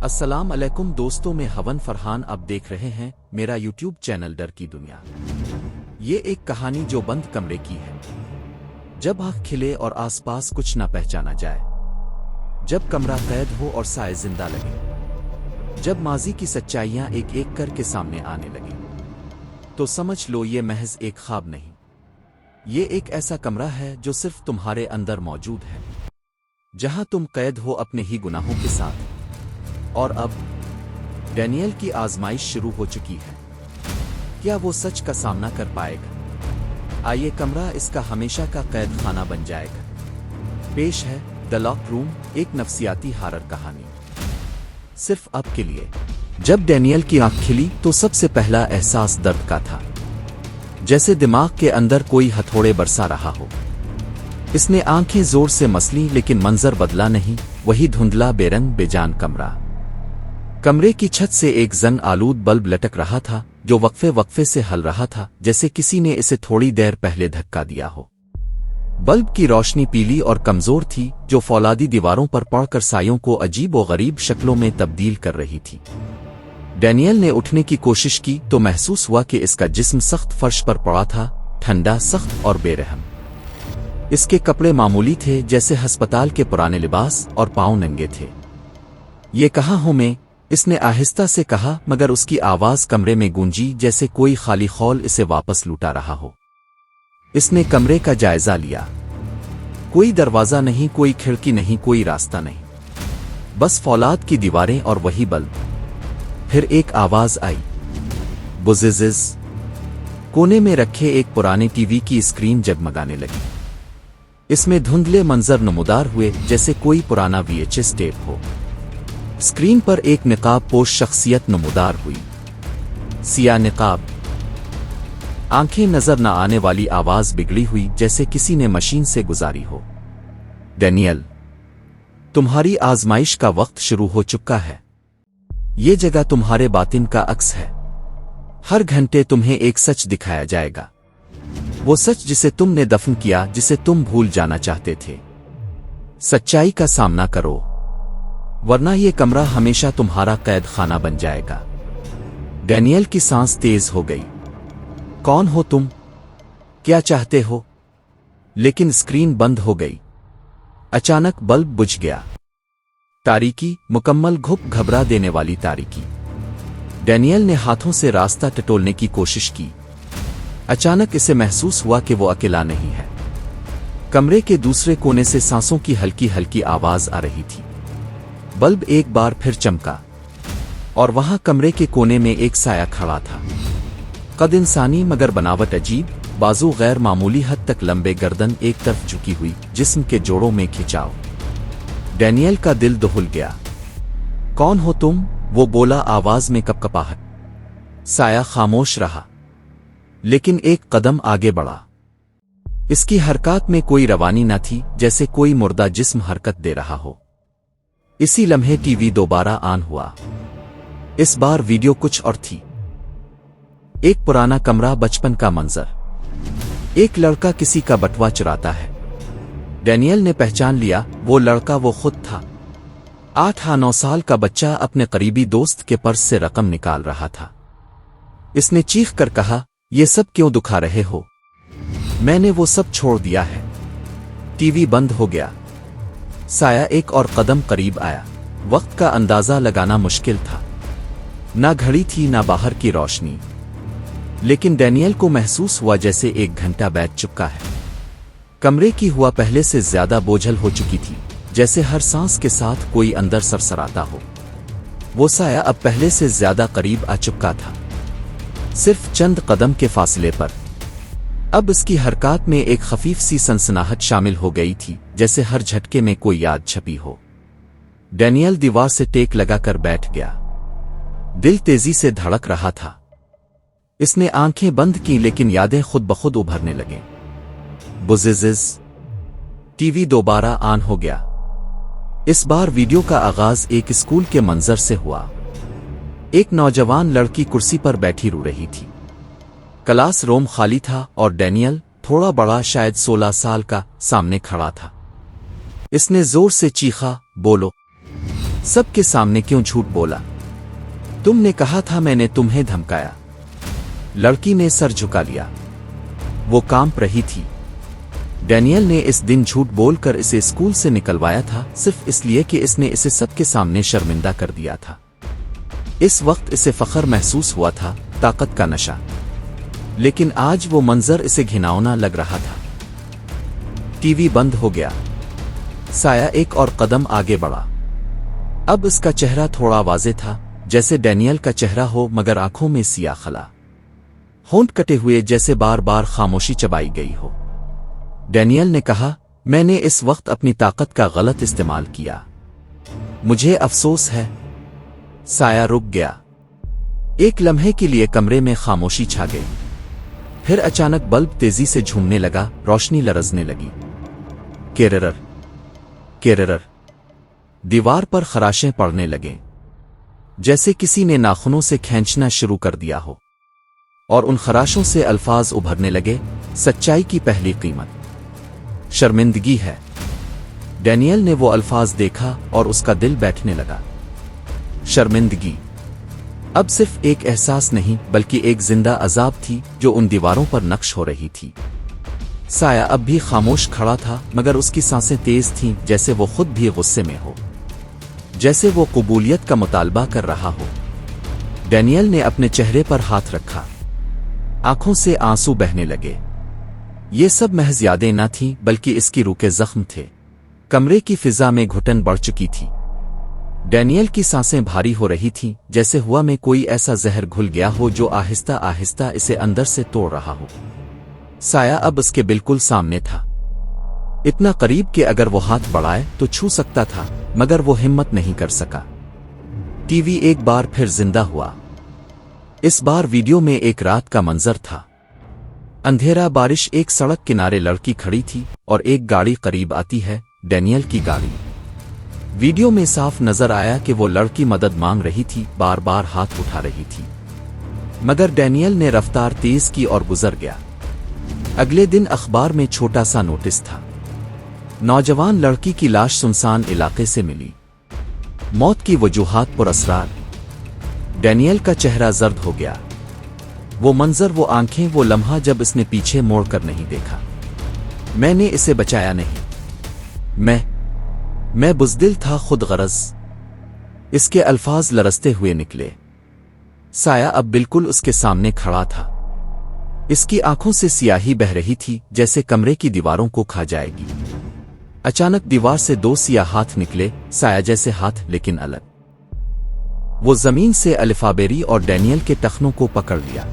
السلام علیکم دوستوں، میں ہون فرحان اب دیکھ رہے ہیں میرا یوٹیوب چینل ڈر کی دنیا۔ یہ ایک کہانی جو بند کمرے کی ہے۔ جب آنکھ کھلے اور آس پاس کچھ نہ پہچانا جائے، جب کمرہ قید ہو اور سائے زندہ لگے، جب ماضی کی سچائیاں ایک ایک کر کے سامنے آنے لگیں، تو سمجھ لو یہ محض ایک خواب نہیں، یہ ایک ایسا کمرہ ہے جو صرف تمہارے اندر موجود ہے، جہاں تم قید ہو اپنے ہی گناہوں کے ساتھ۔ اور اب ڈینیل کی آزمائش شروع ہو چکی ہے۔ کیا وہ سچ کا سامنا کر پائے گا؟ آئیے کمرہ اس کا ہمیشہ کا قید خانہ بن جائے گا۔ پیش ہے دی لاک روم، ایک نفسیاتی ہارر کہانی صرف اب کے لیے۔ جب ڈینیل کی آنکھ کھلی تو سب سے پہلا احساس درد کا تھا، جیسے دماغ کے اندر کوئی ہتھوڑے برسا رہا ہو۔ اس نے آنکھیں زور سے مسلیں لیکن منظر بدلا نہیں، وہی دھندلا بے رنگ بے جان کمرہ۔ کمرے کی چھت سے ایک زنگ آلود بلب لٹک رہا تھا جو وقفے وقفے سے ہل رہا تھا، جیسے کسی نے اسے تھوڑی دیر پہلے دھکا دیا ہو۔ بلب کی روشنی پیلی اور کمزور تھی، جو فولادی دیواروں پر پڑ کر سایوں کو عجیب و غریب شکلوں میں تبدیل کر رہی تھی۔ ڈینیل نے اٹھنے کی کوشش کی تو محسوس ہوا کہ اس کا جسم سخت فرش پر پڑا تھا، ٹھنڈا، سخت اور بے رحم۔ اس کے کپڑے معمولی تھے، جیسے ہسپتال کے پرانے لباس، اور پاؤں ننگے تھے۔ یہ کہاں ہوں میں؟ اس نے آہستہ سے کہا، مگر اس کی آواز کمرے میں گونجی جیسے کوئی خالی خول اسے واپس لوٹا رہا ہو۔ اس نے کمرے کا جائزہ لیا۔ کوئی دروازہ نہیں، کوئی کھڑکی نہیں، کوئی راستہ نہیں، بس فولاد کی دیواریں اور وہی بلب۔ پھر ایک آواز آئی، بززز۔ کونے میں رکھے ایک پرانے ٹی وی کی اسکرین جگمگانے لگی۔ اس میں دھندلے منظر نمودار ہوئے، جیسے کوئی پرانا VHS ٹیپ ہو۔ اسکرین پر ایک نقاب پوش شخصیت نمودار ہوئی، سیاہ نقاب، آنکھیں نظر نہ آنے والی، آواز بگڑی ہوئی جیسے کسی نے مشین سے گزاری ہو۔ ڈینیل، تمہاری آزمائش کا وقت شروع ہو چکا ہے۔ یہ جگہ تمہارے باطن کا عکس ہے۔ ہر گھنٹے تمہیں ایک سچ دکھایا جائے گا، وہ سچ جسے تم نے دفن کیا، جسے تم بھول جانا چاہتے تھے۔ سچائی کا سامنا کرو، ورنہ یہ کمرہ ہمیشہ تمہارا قید خانہ بن جائے گا۔ ڈینیل کی سانس تیز ہو گئی۔ کون ہو تم؟ کیا چاہتے ہو؟ لیکن اسکرین بند ہو گئی۔ اچانک بلب بجھ گیا۔ تاریکی، مکمل گھپ، گھبرا دینے والی تاریکی۔ ڈینیل نے ہاتھوں سے راستہ ٹٹولنے کی کوشش کی۔ اچانک اسے محسوس ہوا کہ وہ اکیلا نہیں ہے۔ کمرے کے دوسرے کونے سے سانسوں کی ہلکی ہلکی آواز آ رہی تھی۔ بلب ایک بار پھر چمکا، اور وہاں کمرے کے کونے میں ایک سایہ کھڑا تھا۔ قد انسانی مگر بناوٹ عجیب، بازو غیر معمولی حد تک لمبے، گردن ایک طرف جھکی ہوئی، جسم کے جوڑوں میں کھچاؤ۔ ڈینیل کا دل دہل گیا۔ کون ہو تم؟ وہ بولا، آواز میں کپکپاہٹ۔ سایہ خاموش رہا، لیکن ایک قدم آگے بڑھا۔ اس کی حرکات میں کوئی روانی نہ تھی، جیسے کوئی مردہ جسم حرکت دے رہا ہو۔ اسی لمحے ٹی وی دوبارہ آن ہوا۔ اس بار ویڈیو کچھ اور تھی۔ ایک پرانا کمرہ، بچپن کا منظر، ایک لڑکا کسی کا بٹوا چراتا ہے۔ ڈینیل نے پہچان لیا، وہ لڑکا وہ خود تھا۔ 8-9 سال کا بچہ اپنے قریبی دوست کے پرس سے رقم نکال رہا تھا۔ اس نے چیخ کر کہا، یہ سب کیوں دکھا رہے ہو؟ میں نے وہ سب چھوڑ دیا ہے۔ ٹی وی بند ہو گیا۔ سایہ ایک اور قدم قریب آیا۔ وقت کا اندازہ لگانا مشکل تھا، نہ گھڑی تھی نہ باہر کی روشنی، لیکن ڈینیل کو محسوس ہوا جیسے ایک گھنٹہ بیٹھ چکا ہے۔ کمرے کی ہوا پہلے سے زیادہ بوجھل ہو چکی تھی، جیسے ہر سانس کے ساتھ کوئی اندر سرسراتا ہو۔ وہ سایہ اب پہلے سے زیادہ قریب آ چکا تھا، صرف چند قدم کے فاصلے پر۔ اب اس کی حرکات میں ایک خفیف سی سنسناہٹ شامل ہو گئی تھی، جیسے ہر جھٹکے میں کوئی یاد چھپی ہو۔ ڈینیل دیوار سے ٹیک لگا کر بیٹھ گیا۔ دل تیزی سے دھڑک رہا تھا۔ اس نے آنکھیں بند کی، لیکن یادیں خود بخود ابھرنے لگیں۔ بززز۔ ٹی وی دوبارہ آن ہو گیا۔ اس بار ویڈیو کا آغاز ایک اسکول کے منظر سے ہوا۔ ایک نوجوان لڑکی کرسی پر بیٹھی رو رہی تھی۔ کلاس روم خالی تھا اور ڈینیل، تھوڑا بڑا، شاید 16 سال کا، سامنے کھڑا تھا۔ اس نے زور سے چیخا، بولو۔ सबके सामने क्यों झूठ बोला? तुमने कहा था मैंने तुम्हें धमकाया। लड़की ने सर झुका लिया। वो कांप रही थी। डैनियल ने इस दिन झूठ बोलकर इसे स्कूल से निकलवाया था, सिर्फ इसलिए कि इसने इसे सबके सामने शर्मिंदा कर दिया था। इस वक्त इसे फख्र महसूस हुआ था, ताकत का नशा। लेकिन आज वो मंजर इसे घिनौना लग रहा था। टीवी बंद हो गया। साया एक और कदम आगे बढ़ा। अब इसका चेहरा थोड़ा वाज़े था, जैसे डैनियल का चेहरा हो, मगर आंखों में सिया खला, होंठ कटे हुए जैसे बार बार खामोशी चबाई गई हो। डैनियल ने कहा, मैंने इस वक्त अपनी ताकत का गलत इस्तेमाल किया। मुझे अफसोस है। साया रुक गया। एक लम्हे के लिए कमरे में खामोशी छा गई। फिर अचानक बल्ब तेजी से झूमने लगा, रोशनी लरजने लगी। केररर केररर। दीवार पर खराशें पड़ने लगे, जैसे किसी ने नाखूनों से खींचना शुरू कर दिया हो, और उन खराशों से अल्फाज उभरने लगे। सच्चाई की पहली कीमत शर्मिंदगी है। डैनियल ने वो अल्फाज देखा और उसका दिल बैठने लगा। शर्मिंदगी अब सिर्फ एक एहसास नहीं, बल्कि एक जिंदा अजाब थी जो उन दीवारों पर नक्श हो रही थी। साया अब भी खामोश खड़ा था, मगर उसकी सांसें तेज थीं, जैसे वो खुद भी गुस्से में हो, जैसे वो कबूलियत का मुतालबा कर रहा हो। डैनियल ने अपने चेहरे पर हाथ रखा। आंखों से आंसू बहने लगे। ये सब महज यादें न थीं, बल्कि इसकी रूह के जख्म थे। कमरे की फिजा में घुटन बढ़ चुकी थी। डैनियल की सांसें भारी हो रही थीं, जैसे हवा में कोई ऐसा जहर घुल गया हो जो आहिस्ता आहिस्ता इसे अंदर से तोड़ रहा हो। साया अब उसके बिल्कुल सामने था, इतना करीब कि अगर वो हाथ बढ़ाए तो छू सकता था, मगर वो हिम्मत नहीं कर सका। टीवी एक बार फिर जिंदा हुआ। इस बार वीडियो में एक रात का मंजर था। अंधेरा, बारिश, एक सड़क किनारे लड़की खड़ी थी और एक गाड़ी करीब आती है, डैनियल की गाड़ी। वीडियो में साफ नजर आया कि वो लड़की मदद मांग रही थी, बार बार हाथ उठा रही थी, मगर डैनियल ने रफ्तार तेज की और गुजर गया। अगले दिन अखबार में छोटा सा नोटिस था। नौजवान लड़की की लाश सुनसान इलाके से मिली। मौत की वजूहात पुरअसरार। डैनियल का चेहरा जर्द हो गया। वो मंजर, वो आंखें, वो लम्हा जब इसने पीछे मोड़ कर नहीं देखा। मैंने इसे बचाया नहीं। मैं बुज़दिल था, खुद गरज। इसके अल्फाज लरसते हुए निकले। साया अब बिल्कुल उसके सामने खड़ा था। इसकी आंखों से सियाही बह रही थी, जैसे कमरे की दीवारों को खा जाएगी। अचानक दीवार से दो सियाह हाथ निकले, साया जैसे हाथ, लेकिन अलग। वो जमीन से अलिफाबेरी और डैनियल के टखनों को पकड़ लिया।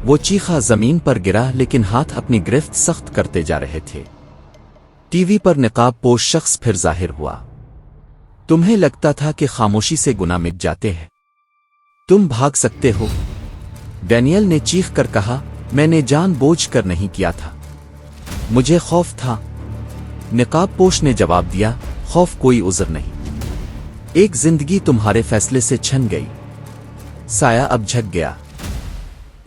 वो चीखा, जमीन पर गिरा, लेकिन हाथ अपनी गिरफ्त सख्त करते जा रहे थे। टीवी पर निकाब पोश शख्स फिर जाहिर हुआ। तुम्हें लगता था कि खामोशी से गुनाह मिट जाते हैं, तुम भाग सकते हो? डैनियल ने चीख कर कहा, मैंने जानबूझ कर नहीं किया था, मुझे खौफ था। निकाब पोश ने जवाब दिया, खौफ कोई उज़र नहीं, एक जिंदगी तुम्हारे फैसले से छन गई। साया अब झक गया।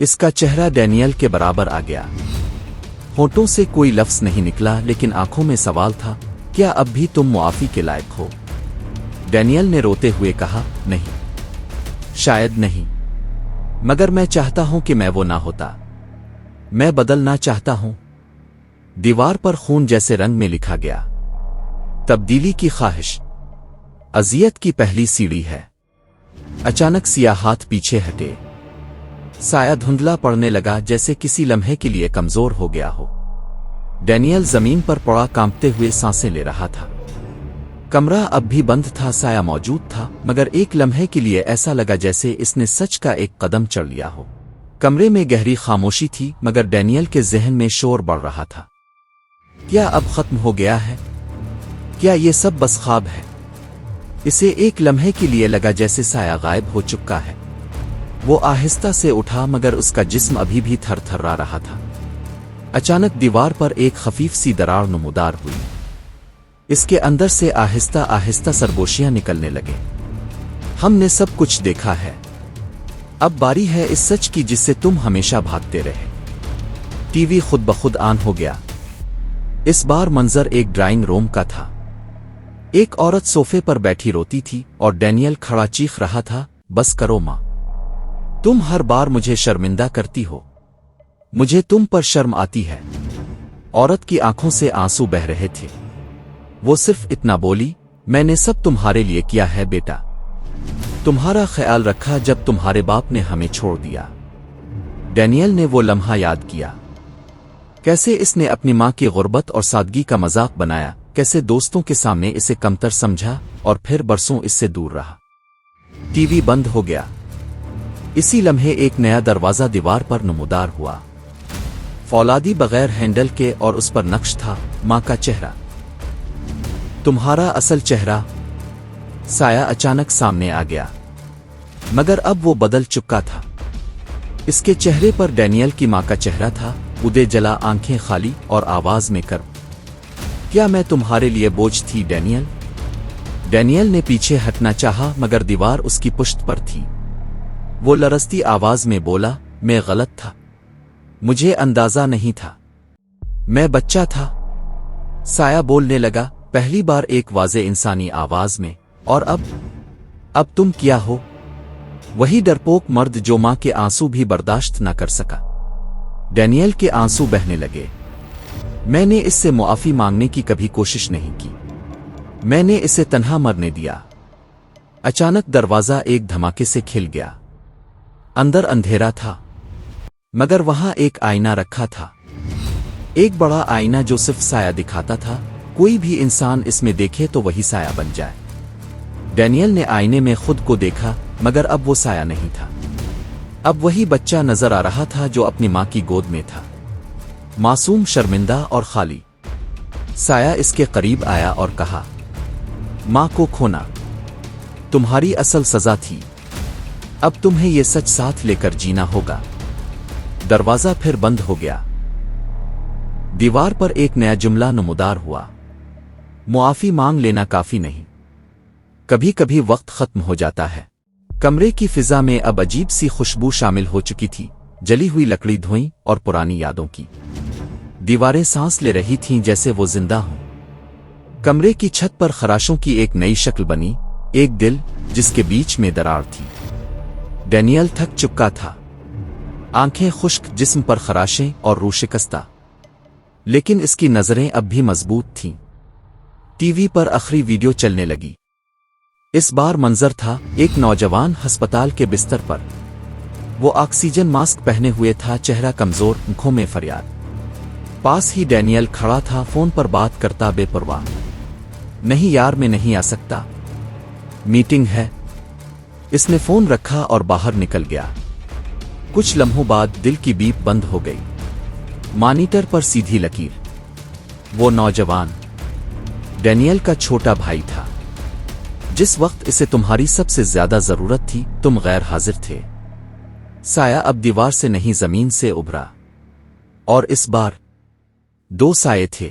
इसका चेहरा डैनियल के बराबर आ गया। होठों से कोई लफ्ज़ नहीं निकला, लेकिन आंखों में सवाल था, क्या अब भी तुम मुआफ़ी के लायक हो? डैनियल ने रोते हुए कहा, नहीं, शायद नहीं, मगर मैं चाहता हूं कि मैं वो ना होता। मैं बदलना चाहता हूं। दीवार पर खून जैसे रंग में लिखा गया, तब्दीली की ख्वाहिश अजियत की पहली सीढ़ी है। अचानक सियाह हाथ पीछे हटे। साया धुंधला पड़ने लगा, जैसे किसी लम्हे के लिए कमजोर हो गया हो। डैनियल जमीन पर पड़ा, कांपते हुए सांसें ले रहा था। कमरा अब भी बंद था, साया मौजूद था, मगर एक लम्हे के लिए ऐसा लगा जैसे इसने सच का एक कदम चढ़ लिया हो। कमरे में गहरी खामोशी थी, मगर डैनियल के जहन में शोर बढ़ रहा था। क्या अब खत्म हो गया है? क्या ये सब बस ख्वाब है? इसे एक लम्हे के लिए लगा जैसे साया गायब हो चुका है। वो आहिस्ता से उठा, मगर उसका जिस्म अभी भी थरथरा रहा था। अचानक दीवार पर एक खफीफ सी दरार नमूदार हुई। इसके अंदर से आहिस्ता आहिस्ता सरगोशियां निकलने लगे। हमने सब कुछ देखा है, अब बारी है इस सच की जिससे तुम हमेशा भागते रहे। टीवी खुद ब खुद ऑन हो गया। इस बार मंजर एक ड्राइंग रूम का था। एक औरत सोफे पर बैठी रोती थी और डैनियल खड़ा चीख रहा था, बस करो माँ, तुम हर बार मुझे शर्मिंदा करती हो, मुझे तुम पर शर्म आती है। औरत की आंखों से आंसू बह रहे थे। वो सिर्फ इतना बोली, मैंने सब तुम्हारे लिए किया है बेटा, तुम्हारा ख्याल रखा जब तुम्हारे बाप ने हमें छोड़ दिया। डैनियल ने वो लम्हा याद किया, कैसे इसने अपनी माँ की गुर्बत और सादगी का मजाक बनाया, कैसे दोस्तों के सामने इसे कमतर समझा और फिर बरसों इससे दूर रहा। टीवी बंद हो गया। इसी लम्हे एक नया दरवाजा दीवार पर नमूदार हुआ, फौलादी बगैर हैंडल के, और उस पर नक्श था माँ का चेहरा। तुम्हारा असल चेहरा। साया अचानक सामने आ गया, मगर अब वो बदल चुका था। इसके चेहरे पर डैनियल की माँ का चेहरा था, उदय जला, आंखें खाली और आवाज में कर्ब। क्या मैं तुम्हारे लिए बोझ थी डैनियल? डैनियल ने पीछे हटना चाहा, मगर दीवार उसकी पुश्त पर थी। वो लरसती आवाज में बोला, मैं गलत था, मुझे अंदाजा नहीं था, मैं बच्चा था। साया बोलने लगा, पहली बार एक वाज़े इंसानी आवाज में, और अब तुम क्या हो? वही डरपोक मर्द जो मां के आंसू भी बर्दाश्त न कर सका। डैनियल के आंसू बहने लगे। मैंने इससे मुआफी मांगने की कभी कोशिश नहीं की, मैंने इसे तन्हा मरने दिया। अचानक दरवाजा एक धमाके से खिल गया। अंदर अंधेरा था, मगर वहां एक आईना रखा था, एक बड़ा आईना जो सिर्फ साया दिखाता था। कोई भी इंसान इसमें देखे तो वही साया बन जाए। डैनियल ने आईने में खुद को देखा, मगर अब वो साया नहीं था। अब वही बच्चा नजर आ रहा था जो अपनी मां की गोद में था, मासूम, शर्मिंदा और खाली। साया इसके करीब आया और कहा, मां को खोना तुम्हारी असल सजा थी, अब तुम्हें यह सच साथ लेकर जीना होगा। दरवाजा फिर बंद हो गया। दीवार पर एक नया जुमला नमूदार हुआ, मुआफी मांग लेना काफी नहीं, कभी कभी वक्त खत्म हो जाता है। कमरे की फिजा में अब अजीब सी खुशबू शामिल हो चुकी थी, जली हुई लकड़ी, धुएं और पुरानी यादों की। दीवारें सांस ले रही थीं जैसे वो जिंदा हों। कमरे की छत पर खराशों की एक नई शक्ल बनी, एक दिल जिसके बीच में दरार थी। डैनियल थक चुका था, आंखें खुश्क, जिस्म पर खराशें और रूह शिकस्ता, लेकिन इसकी नजरें अब भी मजबूत थीं। टीवी पर आखिरी वीडियो चलने लगी। इस बार मंजर था एक नौजवान अस्पताल के बिस्तर पर। वो ऑक्सीजन मास्क पहने हुए था, चेहरा कमजोर, आंखों में फरियाद। पास ही डैनियल खड़ा था, फोन पर बात करता बेपरवाह। नहीं यार, मैं नहीं आ सकता, मीटिंग है। इसने फोन रखा और बाहर निकल गया। कुछ लम्हों बाद दिल की बीप बंद हो गई। मॉनिटर पर सीधी लकीर। वो नौजवान डैनियल का छोटा भाई था। जिस वक्त इसे तुम्हारी सबसे ज्यादा जरूरत थी, तुम गैर हाजिर थे। साया अब दीवार से नहीं, जमीन से उभरा। और इस बार दो साये थे,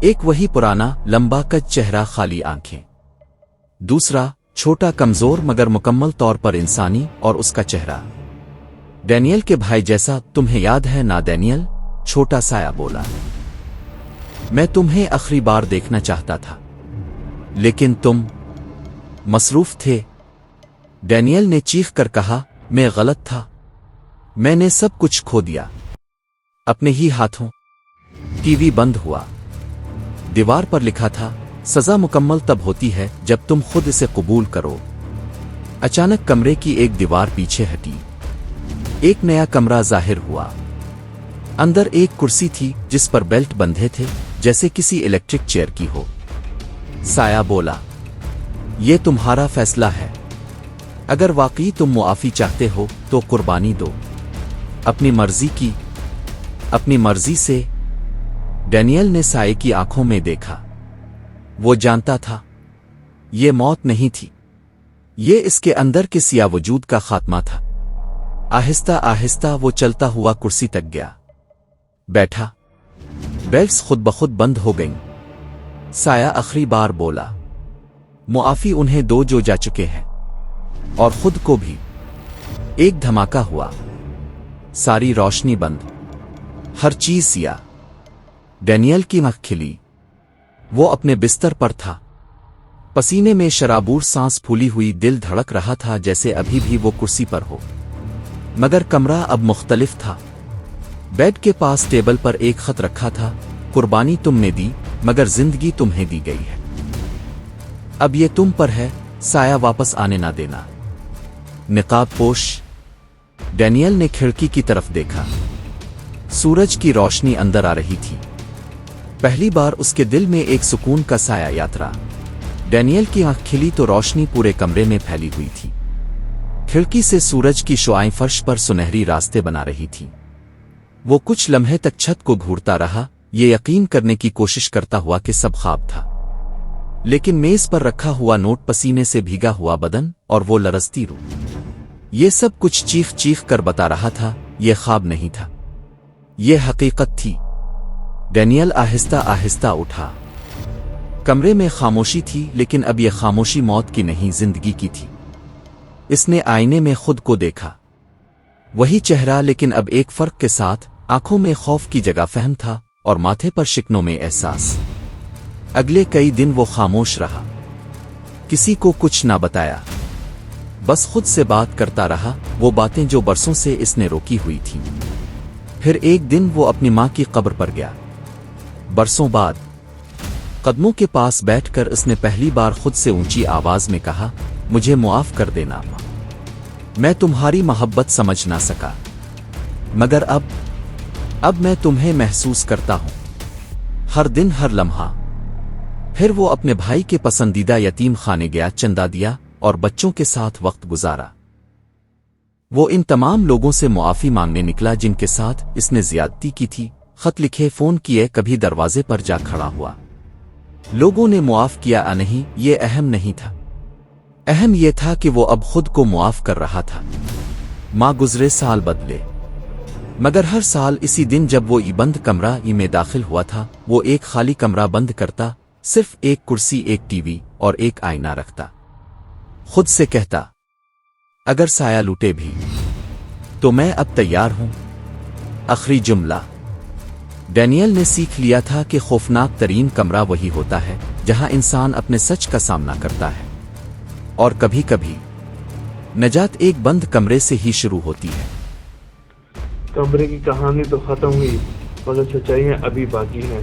एक वही पुराना लंबा कद चेहरा, खाली आंखें। दूसरा छोटा, कमजोर मगर मुकम्मल तौर पर इंसानी, और उसका चेहरा डैनियल के भाई जैसा। तुम्हें याद है ना डैनियल? छोटा साया बोला, मैं तुम्हें आखिरी बार देखना चाहता था, लेकिन तुम मसरूफ थे। डैनियल ने चीख कर कहा, मैं गलत था, मैंने सब कुछ खो दिया, अपने ही हाथों। टीवी बंद हुआ। दीवार पर लिखा था, सजा मुकम्मल तब होती है जब तुम खुद इसे कबूल करो। अचानक कमरे की एक दीवार पीछे हटी। एक नया कमरा जाहिर हुआ। अंदर एक कुर्सी थी जिस पर बेल्ट बंधे थे, जैसे किसी इलेक्ट्रिक चेयर की हो। साया बोला, ये तुम्हारा फैसला है, अगर वाकई तुम मुआफी चाहते हो तो कुर्बानी दो, अपनी मर्जी की, अपनी मर्जी से। डैनियल ने साये की आंखों में देखा। वो जानता था ये मौत नहीं थी, ये इसके अंदर के सिया वजूद का खात्मा था। आहिस्ता आहिस्ता वो चलता हुआ कुर्सी तक गया, बैठा। बेल्ट्स खुद बखुद बंद हो गईं। साया आखिरी बार बोला, मुआफी उन्हें दो जो जा चुके हैं, और खुद को भी। एक धमाका हुआ, सारी रोशनी बंद, हर चीज सिया। डैनियल की आंख खिली। वो अपने बिस्तर पर था, पसीने में शराबूर सांस फूली हुई, दिल धड़क रहा था जैसे अभी भी वो कुर्सी पर हो। मगर कमरा अब मुख्तलिफ था। बेड के पास टेबल पर एक खत रखा था, कुर्बानी तुमने दी मगर जिंदगी तुम्हें दी गई है, अब ये तुम पर है, साया वापस आने ना देना। निकाब पोश। डैनियल ने खिड़की की तरफ देखा। सूरज की रोशनी अंदर आ रही थी। पहली बार उसके दिल में एक सुकून का साया यात्रा। डैनियल की आंख खिली तो रोशनी पूरे कमरे में फैली हुई थी। खिड़की से सूरज की शुआएं फर्श पर सुनहरी रास्ते बना रही थी। वो कुछ लम्हे तक छत को घूरता रहा, ये यकीन करने की कोशिश करता हुआ कि सब ख्वाब था। लेकिन मेज पर रखा हुआ नोट, पसीने से भीगा हुआ बदन और वो लरजती रूह, ये सब कुछ चीख चीख कर बता रहा था ये ख्वाब नहीं था, ये हकीकत थी। डैनियल आहिस्ता आहिस्ता उठा। कमरे में खामोशी थी, लेकिन अब यह खामोशी मौत की नहीं, जिंदगी की थी। इसने आईने में खुद को देखा। वही चेहरा, लेकिन अब एक फर्क के साथ, आंखों में खौफ की जगह फहम था और माथे पर शिकनों में एहसास। अगले कई दिन वो खामोश रहा, किसी को कुछ ना बताया, बस खुद से बात करता रहा, वो बातें जो बरसों से इसने रोकी हुई थीं। फिर एक दिन वो अपनी माँ की कब्र पर गया। बरसों बाद कदमों के पास बैठकर उसने पहली बार खुद से ऊंची आवाज में कहा, मुझे मुआफ कर देना माँ, मैं तुम्हारी मोहब्बत समझ ना सका, मगर अब मैं तुम्हें महसूस करता हूं, हर दिन हर लम्हा। फिर वो अपने भाई के पसंदीदा यतीम खाने गया, चंदा दिया और बच्चों के साथ वक्त गुजारा। वो इन तमाम लोगों से मुआफी मांगने निकला जिनके साथ इसने ज्यादती की थी। खत लिखे, फोन किए, कभी दरवाजे पर जा खड़ा हुआ। लोगों ने मुआफ किया या नहीं, ये अहम नहीं था। अहम ये था कि वो अब खुद को मुआफ कर रहा था। माँ गुजरे, साल बदले, मगर हर साल इसी दिन जब वो बंद कमरा में दाखिल हुआ था, वो एक खाली कमरा बंद करता, सिर्फ एक कुर्सी, एक टीवी और एक आईना रखता। खुद से कहता, अगर साया लूटे भी तो मैं अब तैयार हूं। आखिरी जुमला। डैनियल ने सीख लिया था कि खौफनाक तरीन कमरा वही होता है जहां इंसान अपने सच का सामना करता है, और कभी कभी नजात एक बंद कमरे से ही शुरू होती है। कमरे की कहानी तो खत्म हुई, मगर सच्चाइयाँ अभी बाकी हैं।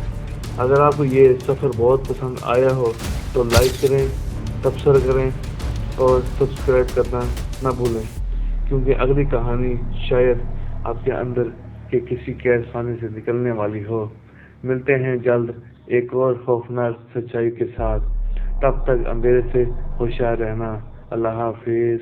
अगर आपको ये सफ़र बहुत पसंद आया हो तो लाइक करें, सब्सक्राइब करें और सब्सक्राइब करना ना भूलें, क्योंकि अगली कहानी शायद आपके अंदर के किसी कैद खाने से निकलने वाली हो। मिलते हैं जल्द एक और खौफनाक सच्चाई के साथ। तब तक अंधेरे से होशियार रहना। अल्लाह हाफिज।